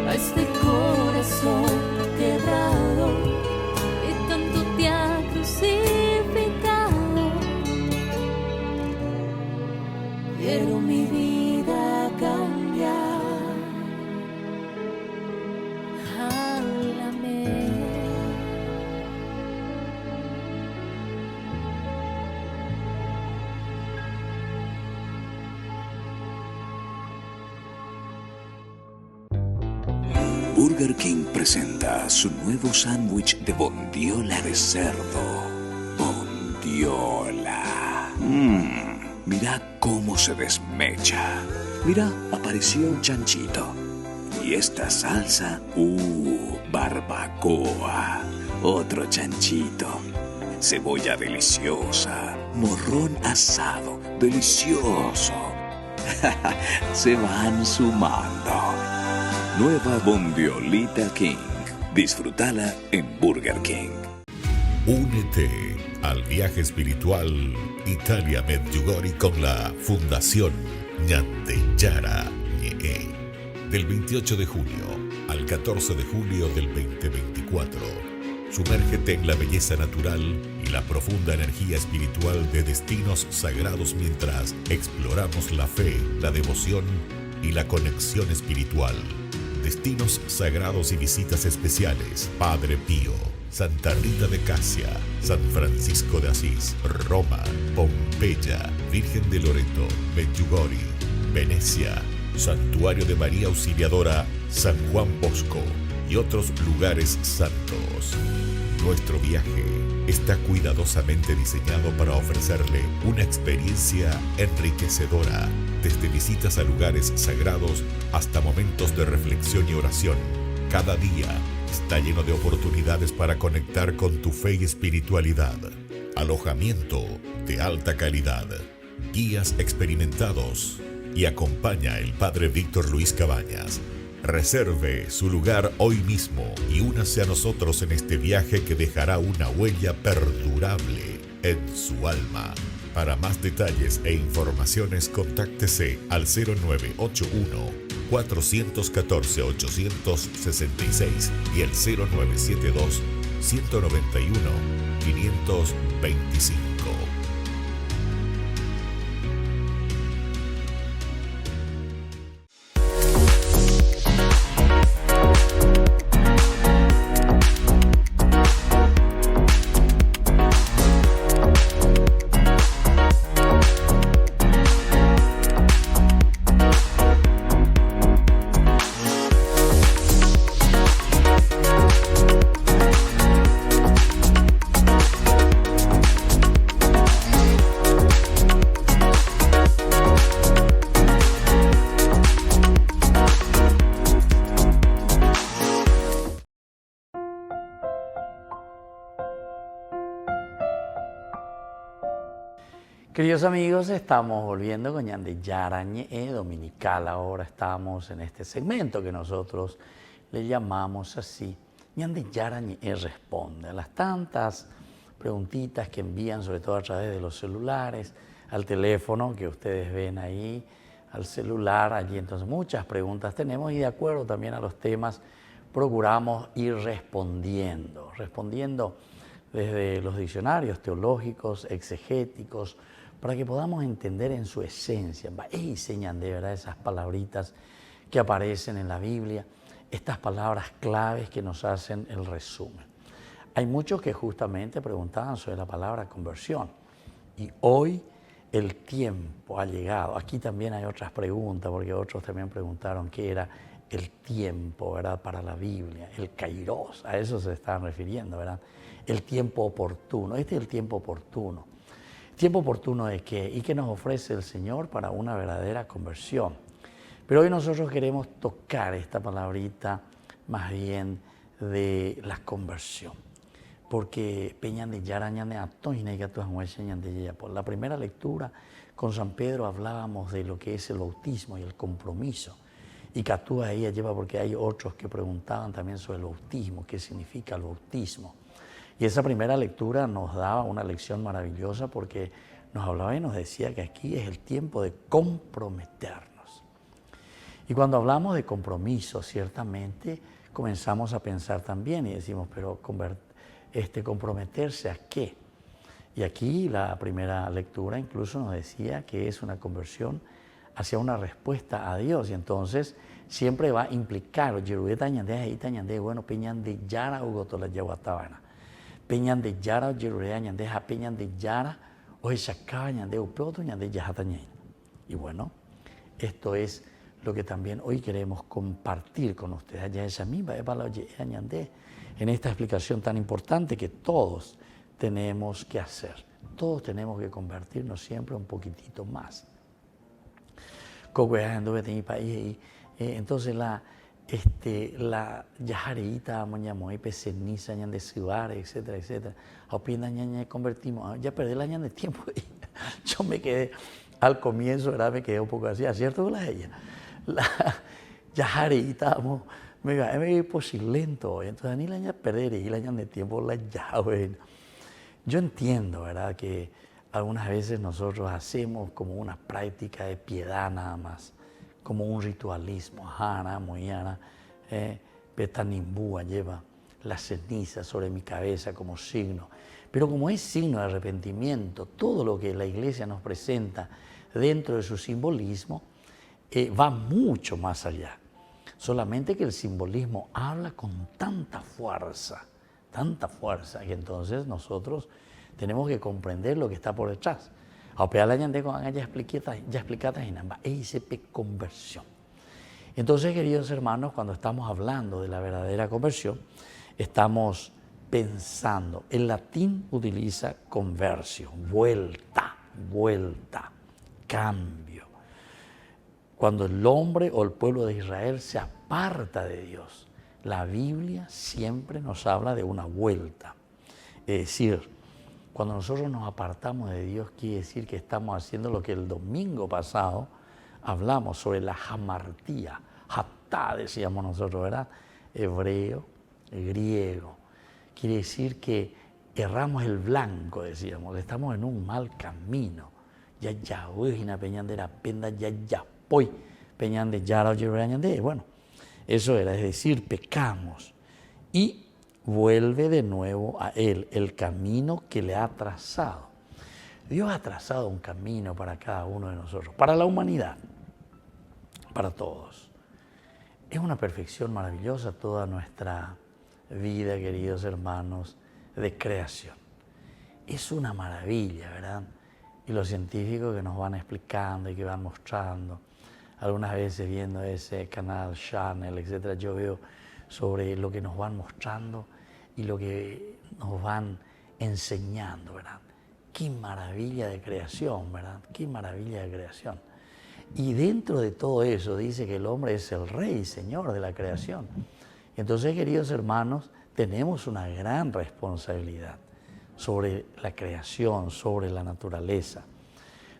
a este corazón quebrado y tanto te ha crucificado. Quiero mi vida cambiar. Háblame. Burger King presenta su nuevo sándwich de bondiola de cerdo. Bondiola. Mirá cómo se desmecha. Mirá, apareció un chanchito. Y esta salsa, barbacoa, otro chanchito, cebolla deliciosa, morrón asado, delicioso. Se van sumando. Nueva Bondiolita King. Disfrútala en Burger King. Únete al viaje espiritual Italia Medjugorje con la Fundación Ñande Yara Ñe. Del 28 de junio al 14 de julio del 2024. Sumérgete en la belleza natural y la profunda energía espiritual de destinos sagrados mientras exploramos la fe, la devoción y la conexión espiritual. Destinos sagrados y visitas especiales: Padre Pío, Santa Rita de Casia, San Francisco de Asís, Roma, Pompeya, Virgen de Loreto, Medjugorje, Venecia, Santuario de María Auxiliadora, San Juan Bosco y otros lugares santos. Nuestro viaje está cuidadosamente diseñado para ofrecerle una experiencia enriquecedora, desde visitas a lugares sagrados hasta momentos de reflexión y oración. Cada día está lleno de oportunidades para conectar con tu fe y espiritualidad. Alojamiento de alta calidad, guías experimentados y acompaña el Padre Víctor Luis Cabañas. Reserve su lugar hoy mismo y únase a nosotros en este viaje que dejará una huella perdurable en su alma. Para más detalles e informaciones, contáctese al 0981-414-866 y el 0972-191-525. Queridos amigos, estamos volviendo con Ñande Yara Ñe dominical. Ahora estamos en este segmento que nosotros le llamamos así, Ñande Yara Ñe responde a las tantas preguntitas que envían, sobre todo a través de los celulares, al teléfono que ustedes ven ahí, al celular. Allí entonces muchas preguntas tenemos y de acuerdo también a los temas procuramos ir respondiendo desde los diccionarios teológicos, exegéticos, para que podamos entender en su esencia, y señan de verdad esas palabritas que aparecen en la Biblia, estas palabras claves que nos hacen el resumen. Hay muchos que justamente preguntaban sobre la palabra conversión y hoy el tiempo ha llegado. Aquí también hay otras preguntas, porque otros también preguntaron qué era el tiempo, ¿verdad?, para la Biblia, el kairos, a eso se están refiriendo, ¿verdad? El tiempo oportuno, este es el tiempo oportuno. ¿Tiempo oportuno de qué? ¿Y qué nos ofrece el Señor para una verdadera conversión? Pero hoy nosotros queremos tocar esta palabrita más bien de la conversión. Porque por la primera lectura con San Pedro hablábamos de lo que es el bautismo y el compromiso. Y Catúa ella lleva, porque hay otros que preguntaban también sobre el bautismo, qué significa el bautismo. Y esa primera lectura nos daba una lección maravillosa porque nos hablaba y nos decía que aquí es el tiempo de comprometernos. Y cuando hablamos de compromiso, ciertamente comenzamos a pensar también y decimos, pero ¿comprometerse a qué? Y aquí la primera lectura incluso nos decía que es una conversión hacia una respuesta a Dios. Y entonces siempre va a implicar, bueno, peñan de yara ugotola yaguatabana. Peñan de yara o yerure ñandeja peñan de yara o eshacaba ñande upeoto ñande yajatañeña. Y bueno, esto es lo que también hoy queremos compartir con ustedes. Ya esa misma en esta explicación tan importante que todos tenemos que hacer. Todos tenemos que convertirnos siempre un poquitito más. Entonces la yajareita mañamoy peseniza ñan de ciudad, etcétera, etcétera. Opina ñan convertimos, ya perdí la ñan de tiempo. Yo me quedé, al comienzo, ¿verdad? Me quedé un poco así, ¿cierto? La yajareita, me iba pues lento, entonces ni la ñan perder y la ñan de tiempo la llave. Yo entiendo, ¿verdad? Que algunas veces nosotros hacemos como una práctica de piedad nada más, como un ritualismo. Jana, Moyana, Petanimbúa lleva la ceniza sobre mi cabeza como signo. Pero como es signo de arrepentimiento, todo lo que la Iglesia nos presenta dentro de su simbolismo va mucho más allá. Solamente que el simbolismo habla con tanta fuerza, que entonces nosotros tenemos que comprender lo que está por detrás. Ya explicada en ambas, conversión. Entonces, queridos hermanos, cuando estamos hablando de la verdadera conversión, estamos pensando. El latín utiliza conversión, vuelta, cambio. Cuando el hombre o el pueblo de Israel se aparta de Dios, la Biblia siempre nos habla de una vuelta. Es decir, cuando nosotros nos apartamos de Dios, quiere decir que estamos haciendo lo que el domingo pasado hablamos sobre la hamartía. Hatá, decíamos nosotros, ¿verdad? Hebreo, griego. Quiere decir que erramos el blanco, decíamos. Estamos en un mal camino. Ya, peñandera, penda, ya, poi, peñande, ya, bueno, eso era, es decir, pecamos. Y vuelve de nuevo a Él, el camino que le ha trazado. Dios ha trazado un camino para cada uno de nosotros, para la humanidad, para todos. Es una perfección maravillosa toda nuestra vida, queridos hermanos, de creación. Es una maravilla, ¿verdad? Y los científicos que nos van explicando y que van mostrando, algunas veces viendo ese canal Channel, etcétera, yo veo sobre lo que nos van mostrando y lo que nos van enseñando, ¿verdad? Qué maravilla de creación, ¿verdad? Qué maravilla de creación. Y dentro de todo eso dice que el hombre es el rey y señor de la creación. Entonces, queridos hermanos, tenemos una gran responsabilidad sobre la creación, sobre la naturaleza.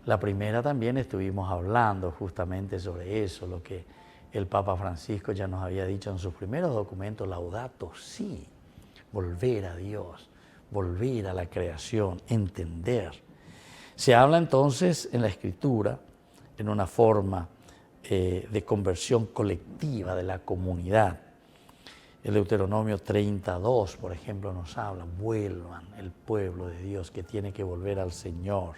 La primera también estuvimos hablando justamente sobre eso, lo que el Papa Francisco ya nos había dicho en sus primeros documentos, Laudato Si, volver a Dios, volver a la creación, entender. Se habla entonces en la Escritura, en una forma de conversión colectiva de la comunidad. El Deuteronomio 32, por ejemplo, nos habla, vuelvan el pueblo de Dios que tiene que volver al Señor.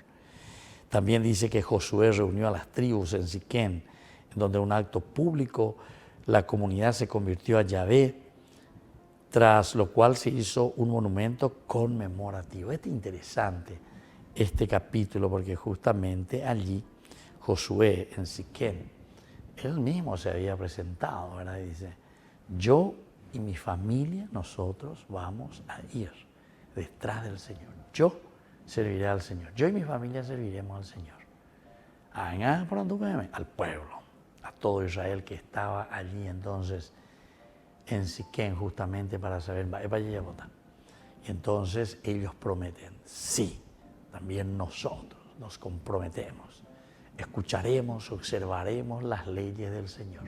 También dice que Josué reunió a las tribus en Siquén, en donde un acto público la comunidad se convirtió a Yahvé, tras lo cual se hizo un monumento conmemorativo. Es interesante este capítulo porque justamente allí Josué en Siquén, él mismo se había presentado, ¿verdad? Y dice, yo y mi familia, nosotros vamos a ir detrás del Señor. Yo serviré al Señor. Yo y mi familia serviremos al Señor. Al pueblo, a todo Israel que estaba allí entonces en Siquén justamente para saber, y entonces ellos prometen, sí, también nosotros nos comprometemos, escucharemos, observaremos las leyes del Señor.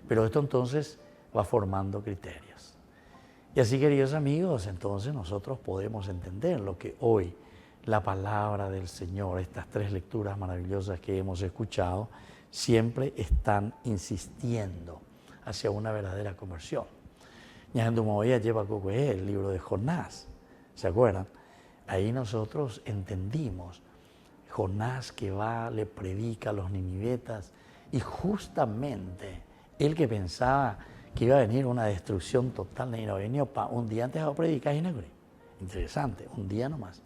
Pero esto entonces va formando criterios. Y así, queridos amigos, entonces nosotros podemos entender lo que hoy la palabra del Señor, estas tres lecturas maravillosas que hemos escuchado, siempre están insistiendo hacia una verdadera conversión. Ñajandumoya lleva el libro de Jonás, ¿se acuerdan? Ahí nosotros entendimos Jonás que va, le predica a los ninivetas y justamente él que pensaba que iba a venir una destrucción total de Ninive, un día antes de predicar Ginebra. Interesante, un día nomás.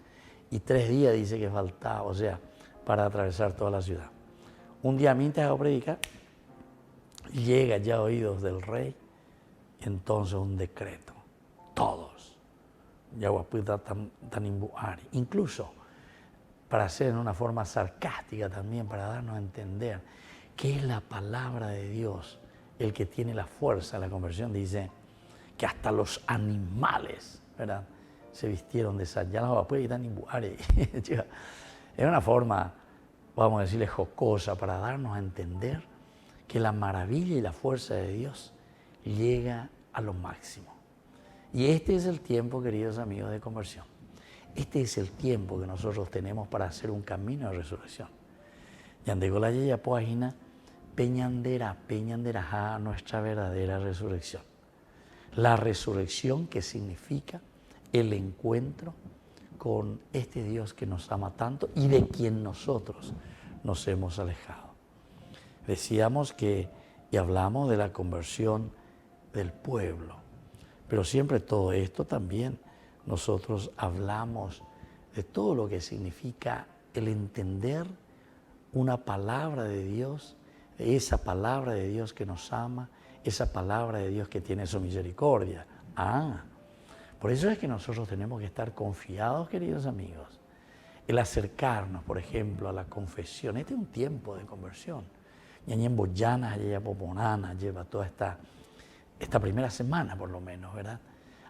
Y 3 días dice que faltaba, o sea, para atravesar toda la ciudad. Un día antes de predicar, llega ya a oídos del rey, entonces un decreto. Todos. Yaguaputa tan imbuari. Incluso, para hacer en una forma sarcástica también, para darnos a entender que es la palabra de Dios el que tiene la fuerza. La conversión dice que hasta los animales, ¿verdad?, se vistieron de sal. Ya no puede ir ni buare. Es una forma, vamos a decirle, jocosa, para darnos a entender que la maravilla y la fuerza de Dios llega a lo máximo. Y este es el tiempo, queridos amigos, de conversión. Este es el tiempo que nosotros tenemos para hacer un camino de resurrección. Yandego la yeya poajina, peñandera a nuestra verdadera resurrección. La resurrección, que significa el encuentro con este Dios que nos ama tanto y de quien nosotros nos hemos alejado. Decíamos que, y hablamos de la conversión del pueblo, pero siempre todo esto también nosotros hablamos de todo lo que significa el entender una palabra de Dios, esa palabra de Dios que nos ama, esa palabra de Dios que tiene su misericordia. Por eso es que nosotros tenemos que estar confiados, queridos amigos, el acercarnos, por ejemplo, a la confesión. Este es un tiempo de conversión. Ñañen Boyana, Yaya Poponana, lleva toda esta primera semana, por lo menos, ¿verdad?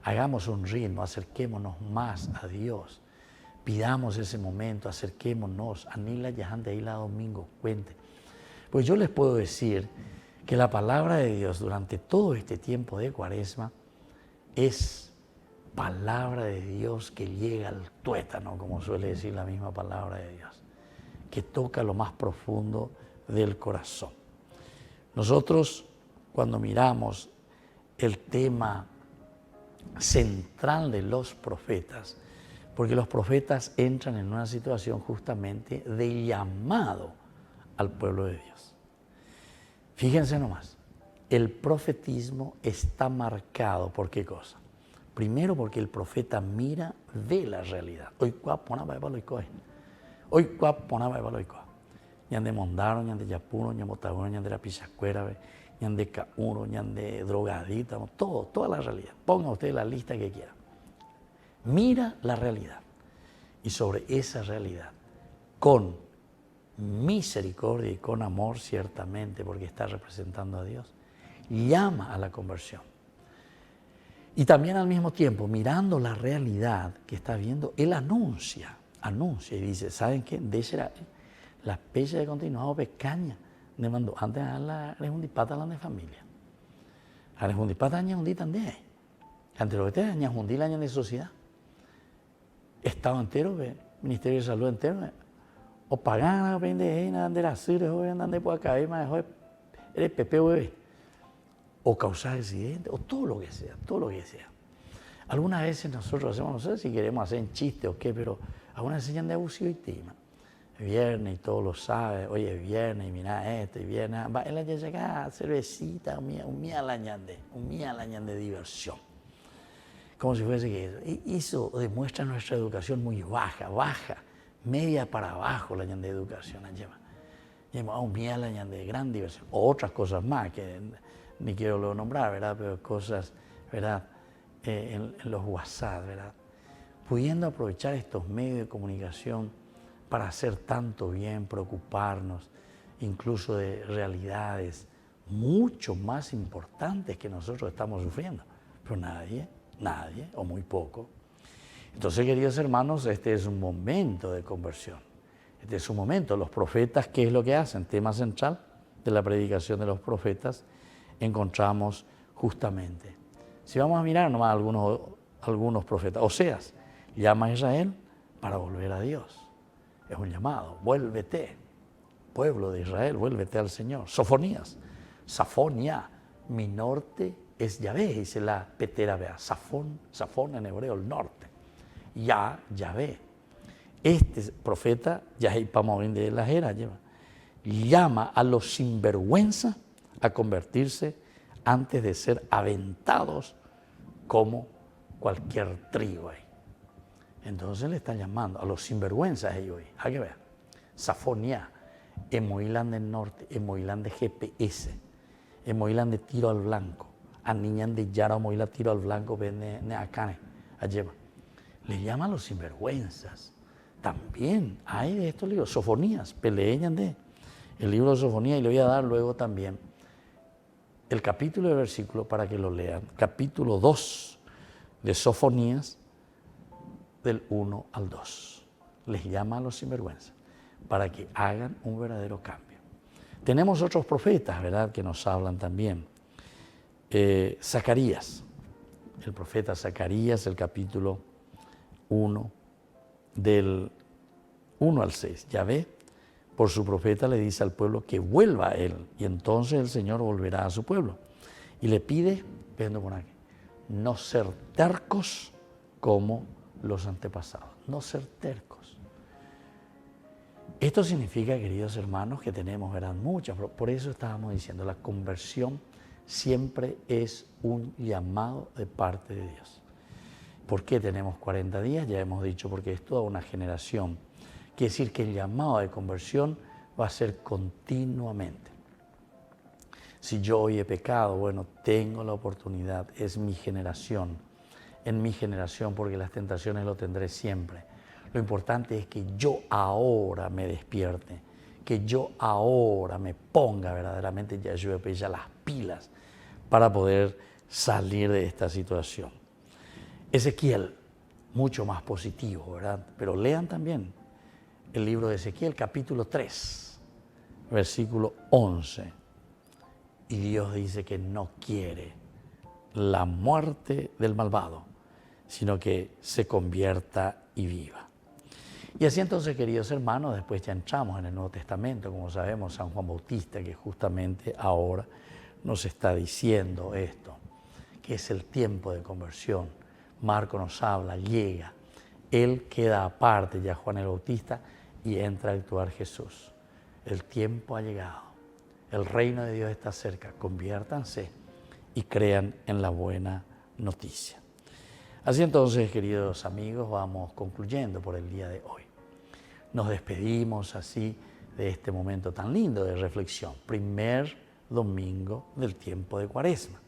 Hagamos un ritmo, acerquémonos más a Dios. Pidamos ese momento, acerquémonos. Anila Yahante Aila Domingo, cuente. Pues yo les puedo decir que la palabra de Dios durante todo este tiempo de Cuaresma es palabra de Dios que llega al tuétano, como suele decir la misma palabra de Dios, que toca lo más profundo del corazón. Nosotros, cuando miramos el tema central de los profetas, porque los profetas entran en una situación justamente de llamado al pueblo de Dios. Fíjense nomás, el profetismo está marcado ¿por qué cosa? Primero porque el profeta mira, ve la realidad. Hoy ñande mondaro, ñande yapuro, ñande motagoro, ñande la pichacuera, ñande cauro, ñande drogadita, toda la realidad. Ponga usted la lista que quiera. Mira la realidad. Y sobre esa realidad, con misericordia y con amor, ciertamente, porque está representando a Dios, llama a la conversión. Y también al mismo tiempo, mirando la realidad que está viendo, él anuncia y dice, ¿saben qué? De la pecha de continuado pecaña, de mando antes a la rejundipata la de familia. A rejundipata aña hundi también. Antes lo que te aña hundi la aña de sociedad. Estado entero, Ministerio de Salud entero, o pagan a vender de la sirve, o de por acá, eres Pepe, o causar accidentes, o todo lo que sea. Algunas veces nosotros hacemos, no sé si queremos hacer en chiste o qué, pero algunas veces de abusivo y tema. Viernes y todos lo saben, oye, es viernes y mira esto, y viernes, va, él ya llega cervecita, un mía al año de diversión. Como si fuese que eso demuestra nuestra educación muy baja, media para abajo la año de educación. Lleva un mía al año de gran diversión, o otras cosas más que ni quiero luego nombrar, ¿verdad? Pero cosas, ¿verdad? En los WhatsApp, ¿verdad? Pudiendo aprovechar estos medios de comunicación para hacer tanto bien, preocuparnos, incluso de realidades mucho más importantes que nosotros estamos sufriendo. Pero nadie, o muy poco. Entonces, queridos hermanos, este es un momento de conversión. Este es un momento. Los profetas, ¿qué es lo que hacen? Tema central de la predicación de los profetas, encontramos justamente. Si vamos a mirar nomás algunos profetas, Oseas llama a Israel para volver a Dios. Es un llamado, vuélvete, pueblo de Israel, vuélvete al Señor. Sofonías, Safonia, mi norte es Yahvé, dice la petera, vea, Safón en hebreo, el norte. Yahvé. Este profeta, Yahé Pamorín de la Jera, llama a los sinvergüenza a convertirse antes de ser aventados como cualquier trigo ahí. Entonces le están llamando a los sinvergüenzas ellos ahí. Hay que ver. Safonia, Emoilán del norte, Emoilán de GPS, Emoilán de tiro al blanco, a niñan de Yara, Emoilán tiro al blanco, ven acá, a lleva. Le llaman a los sinvergüenzas. también hay de estos libros, Sofonías, peleñan de el libro de Sofonías, y le voy a dar luego también el capítulo de versículo para que lo lean. Capítulo 2 de Sofonías, del 1 al 2. Les llama a los sinvergüenzas para que hagan un verdadero cambio. Tenemos otros profetas, ¿verdad?, que nos hablan también. Zacarías, el profeta Zacarías, el capítulo 1, del 1 al 6. Yahvé, por su profeta, le dice al pueblo que vuelva a él, y entonces el Señor volverá a su pueblo. Y le pide, viendo por aquí, no ser tercos como los antepasados, no ser tercos. Esto significa, queridos hermanos, que tenemos, ¿verdad?, muchas, por eso estábamos diciendo, la conversión siempre es un llamado de parte de Dios. ¿Por qué tenemos 40 días? Ya hemos dicho, porque es toda una generación. Quiere decir que el llamado de conversión va a ser continuamente. Si yo hoy he pecado, bueno, tengo la oportunidad, es mi generación, en mi generación, porque las tentaciones lo tendré siempre. Lo importante es que yo ahora me despierte, que yo ahora me ponga verdaderamente ya las pilas para poder salir de esta situación. Ezequiel, mucho más positivo, ¿verdad? Pero lean también el libro de Ezequiel, capítulo 3, versículo 11. Y Dios dice que no quiere la muerte del malvado, sino que se convierta y viva. Y así entonces, queridos hermanos, después ya entramos en el Nuevo Testamento, como sabemos, San Juan Bautista, que justamente ahora nos está diciendo esto, que es el tiempo de conversión. Marco nos habla, llega, él queda aparte, ya Juan el Bautista, y entra a actuar Jesús. El tiempo ha llegado, el reino de Dios está cerca, conviértanse y crean en la buena noticia. Así entonces, queridos amigos, vamos concluyendo por el día de hoy. Nos despedimos así de este momento tan lindo de reflexión. Primer domingo del tiempo de Cuaresma.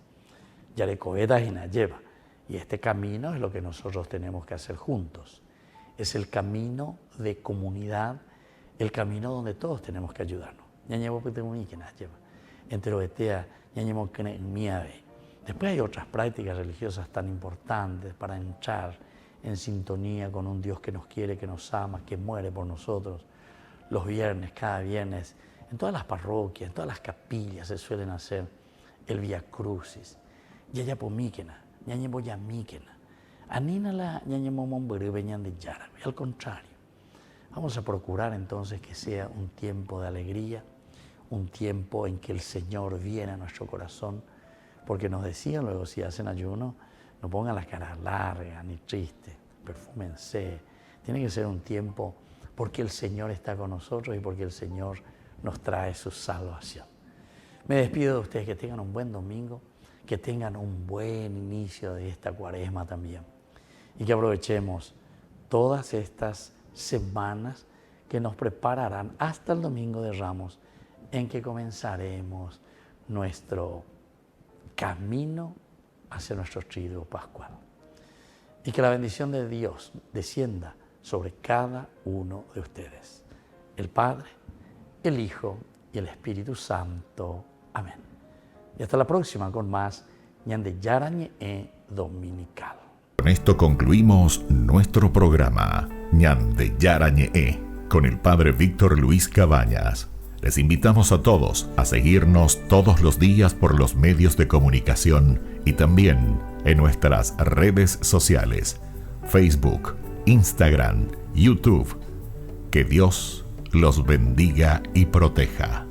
Yarecovedas y Nayeva. Y este camino es lo que nosotros tenemos que hacer juntos. Es el camino de comunidad, el camino donde todos tenemos que ayudarnos. Después hay otras prácticas religiosas tan importantes para entrar en sintonía con un Dios que nos quiere, que nos ama, que muere por nosotros. Los viernes, cada viernes, en todas las parroquias, en todas las capillas se suelen hacer el Vía Crucis. Yayapomíquena, ñañeboyamíquena. Anínala, ñañemomomberubeñan de Yara. Al contrario, vamos a procurar entonces que sea un tiempo de alegría, un tiempo en que el Señor viene a nuestro corazón, porque nos decían luego, si hacen ayuno, no pongan las caras largas ni tristes, perfúmense. Tiene que ser un tiempo porque el Señor está con nosotros y porque el Señor nos trae su salvación. Me despido de ustedes, que tengan un buen domingo, que tengan un buen inicio de esta Cuaresma también y que aprovechemos todas estas semanas que nos prepararán hasta el Domingo de Ramos, en que comenzaremos nuestro camino hacia nuestro triduo pascual. Y que la bendición de Dios descienda sobre cada uno de ustedes. El Padre, el Hijo y el Espíritu Santo. Amén. Y hasta la próxima con más Ñande Yarañe Dominical. Con esto concluimos nuestro programa Ñande Yarañe con el Padre Víctor Luis Cabañas. Les invitamos a todos a seguirnos todos los días por los medios de comunicación y también en nuestras redes sociales, Facebook, Instagram, YouTube. Que Dios los bendiga y proteja.